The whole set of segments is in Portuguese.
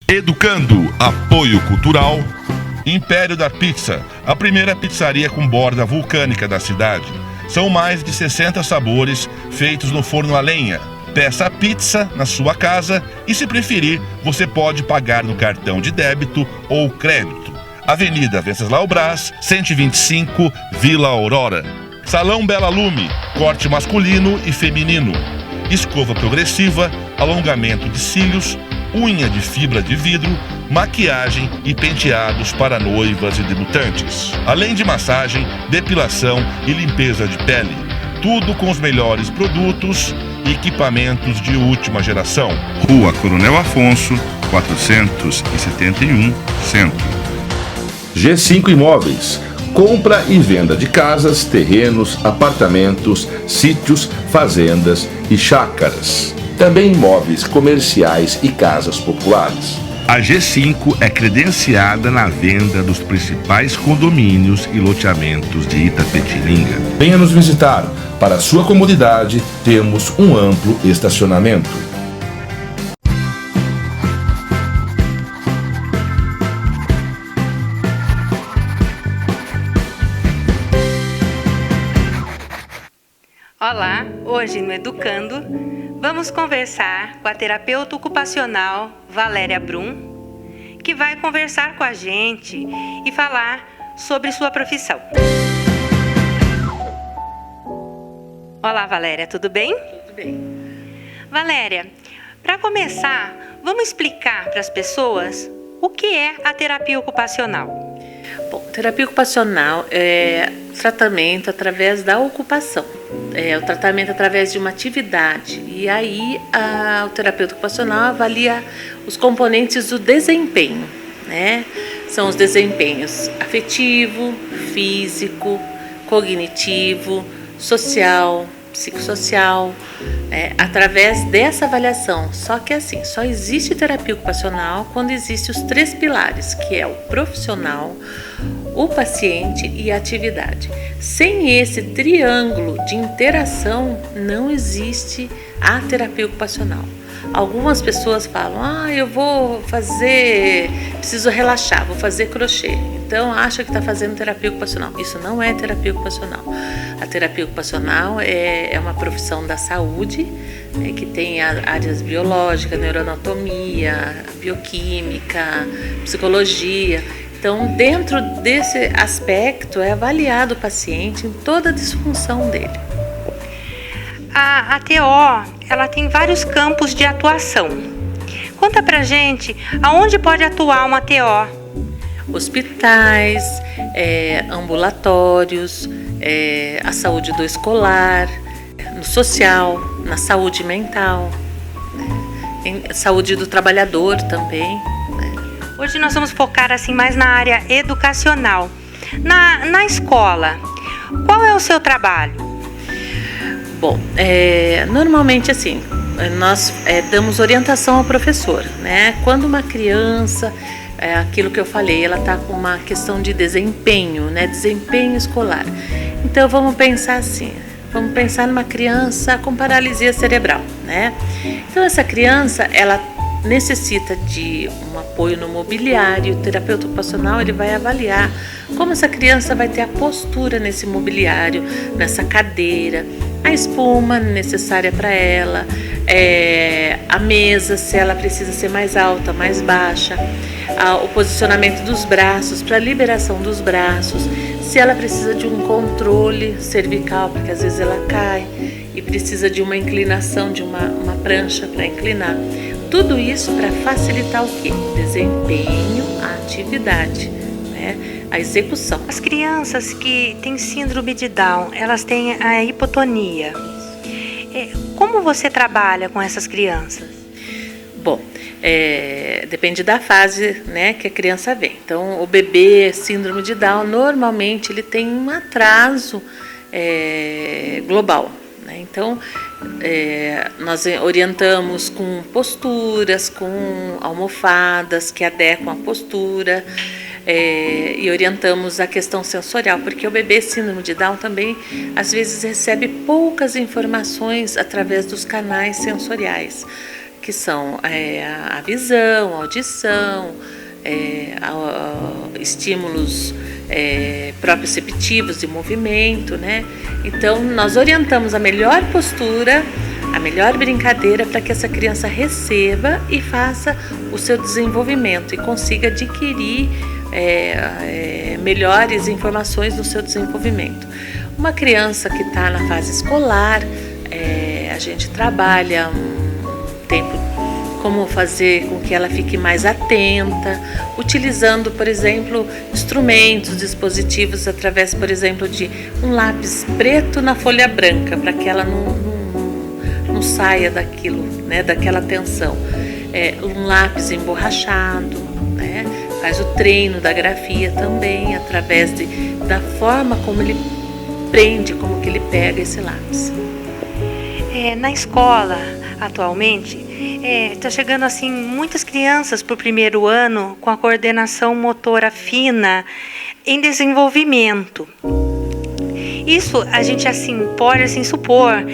Educando, apoio cultural. Império da Pizza, a primeira pizzaria com borda vulcânica da cidade. São mais de 60 sabores feitos no forno a lenha. Peça a pizza na sua casa e, se preferir, você pode pagar no cartão de débito ou crédito. Avenida Venceslau Braz, 125, Vila Aurora. Salão Bela Lume, corte masculino e feminino. Escova progressiva, alongamento de cílios, unha de fibra de vidro, maquiagem e penteados para noivas e debutantes. Além de massagem, depilação e limpeza de pele. Tudo com os melhores produtos e equipamentos de última geração. Rua Coronel Afonso, 471, Centro. G5 Imóveis. Compra e venda de casas, terrenos, apartamentos, sítios, fazendas e chácaras. Também imóveis comerciais e casas populares. A G5 é credenciada na venda dos principais condomínios e loteamentos de Itapetininga. Venha nos visitar. Para sua comodidade, temos um amplo estacionamento. Olá, hoje no Educando, vamos conversar com a terapeuta ocupacional Valéria Brum, que vai conversar com a gente e falar sobre sua profissão. Olá, Valéria, tudo bem? Tudo bem. Valéria, para começar, vamos explicar para as pessoas o que é a terapia ocupacional. Bom, terapia ocupacional é tratamento através da ocupação. É o tratamento através de uma atividade. E aí o terapeuta ocupacional avalia os componentes do desempenho, né? São os desempenhos afetivo, físico, cognitivo, social, psicossocial, através dessa avaliação. Só que assim, só existe terapia ocupacional quando existem os 3 pilares, que é o profissional, o paciente e a atividade. Sem esse triângulo de interação, não existe a terapia ocupacional. Algumas pessoas falam, eu preciso relaxar, vou fazer crochê. Então acha que está fazendo terapia ocupacional. Isso não é terapia ocupacional. A terapia ocupacional é uma profissão da saúde, que tem áreas biológicas, neuroanatomia, bioquímica, psicologia. Então, dentro desse aspecto, é avaliado o paciente em toda a disfunção dele. A TO, ela tem vários campos de atuação. Conta pra gente aonde pode atuar uma TO. Hospitais, ambulatórios, a saúde do escolar, no social, na saúde mental, saúde do trabalhador também. Hoje nós vamos focar assim mais na área educacional. Na escola, qual é o seu trabalho? Bom, normalmente assim, nós damos orientação ao professor, né? Quando uma criança, aquilo que eu falei, ela está com uma questão de desempenho, né? Desempenho escolar. Então vamos pensar assim, vamos pensar numa criança com paralisia cerebral, né? Então essa criança, ela necessita de um apoio no mobiliário. O terapeuta ocupacional ele vai avaliar como essa criança vai ter a postura nesse mobiliário, nessa cadeira, a espuma necessária para ela, a mesa, se ela precisa ser mais alta, mais baixa, o posicionamento dos braços, para a liberação dos braços, se ela precisa de um controle cervical, porque às vezes ela cai e precisa de uma inclinação, de uma prancha para inclinar. Tudo isso para facilitar o quê? O desempenho, a atividade, né? A execução. As crianças que têm síndrome de Down, elas têm a hipotonia. Como você trabalha com essas crianças? Bom, depende da fase, né, que a criança vem. Então, o bebê síndrome de Down, normalmente ele tem um atraso global. Então, nós orientamos com posturas, com almofadas que adequam a postura, e orientamos a questão sensorial, porque o bebê síndrome de Down também, às vezes, recebe poucas informações através dos canais sensoriais, que são a visão, a audição, estímulos proprioceptivos de movimento, né? Então, nós orientamos a melhor postura, a melhor brincadeira para que essa criança receba e faça o seu desenvolvimento e consiga adquirir melhores informações no seu desenvolvimento. Uma criança que está na fase escolar, a gente trabalha um tempo como fazer com que ela fique mais atenta, utilizando, por exemplo, instrumentos, dispositivos, através, por exemplo, de um lápis preto na folha branca, para que ela não saia daquilo, né, daquela tensão. Um lápis emborrachado, né, faz o treino da grafia também, através da forma como ele prende, como que ele pega esse lápis. Na escola, atualmente, está chegando assim muitas crianças para o primeiro ano com a coordenação motora fina em desenvolvimento. Isso a gente pode supor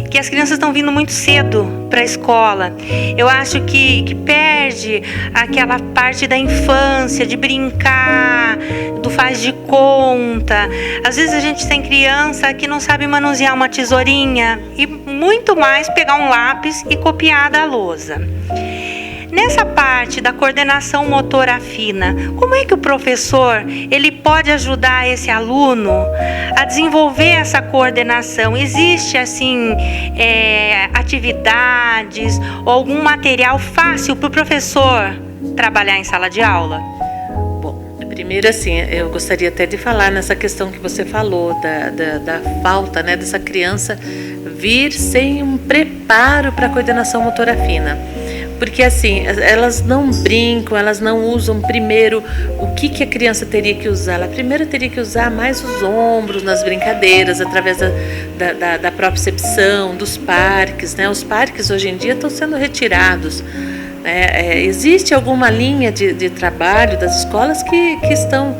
que as crianças estão vindo muito cedo para a escola. Eu acho que perde aquela parte da infância, de brincar, do faz de conta. Às vezes a gente tem criança que não sabe manusear uma tesourinha e muito mais pegar um lápis e copiar da lousa. Nessa parte da coordenação motora fina, como é que o professor ele pode ajudar esse aluno a desenvolver essa coordenação? Existe atividades ou algum material fácil para o professor trabalhar em sala de aula? Bom, primeiro eu gostaria até de falar nessa questão que você falou da falta, né, dessa criança vir sem um preparo para a coordenação motora fina. Porque elas não brincam, elas não usam primeiro o que a criança teria que usar. Ela primeiro teria que usar mais os ombros nas brincadeiras, através da propriocepção, dos parques, né? Os parques hoje em dia estão sendo retirados. Existe alguma linha de trabalho das escolas que estão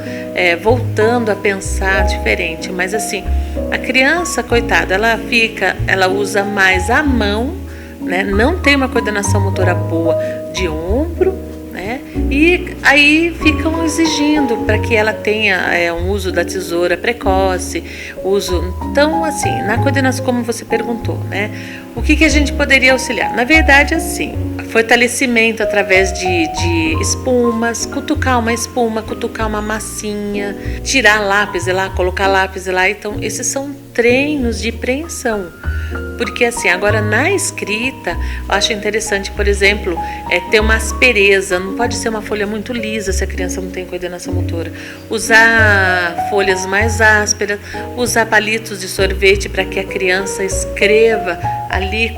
voltando a pensar diferente. Mas a criança, coitada, ela usa mais a mão, né? Não tem uma coordenação motora boa de ombro, né? E aí ficam exigindo para que ela tenha um uso da tesoura precoce, Então, na coordenação, como você perguntou, né? O que a gente poderia auxiliar? Na verdade, fortalecimento através de espumas, cutucar uma espuma, cutucar uma massinha, tirar lápis lá, colocar lápis lá. Então, esses são treinos de preensão. Porque agora na escrita, eu acho interessante, por exemplo, ter uma aspereza, não pode ser uma folha muito lisa se a criança não tem coordenação motora. Usar folhas mais ásperas, usar palitos de sorvete para que a criança escreva ali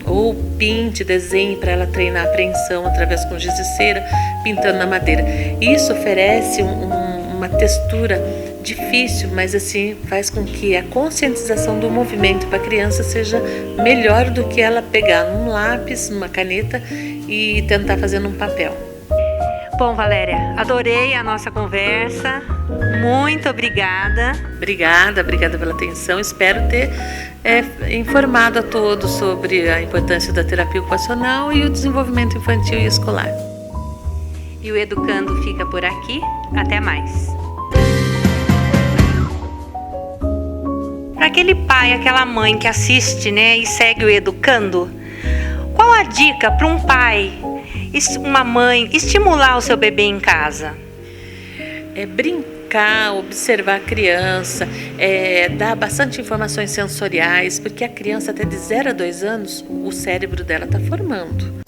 ou pinte, desenhe para ela treinar a apreensão através com giz de cera, pintando na madeira. Isso oferece uma textura difícil, mas faz com que a conscientização do movimento para a criança seja melhor do que ela pegar num lápis, numa caneta e tentar fazer num papel. Bom, Valéria, adorei a nossa conversa. Muito obrigada. Obrigada pela atenção. Espero ter informado a todos sobre a importância da terapia ocupacional e o desenvolvimento infantil e escolar. E o Educando fica por aqui. Até mais. Para aquele pai, aquela mãe que assiste, né, e segue o Educando, qual a dica para um pai, uma mãe, estimular o seu bebê em casa? Brincar, observar a criança, dar bastante informações sensoriais, porque a criança até de 0 a 2 anos, o cérebro dela está formando.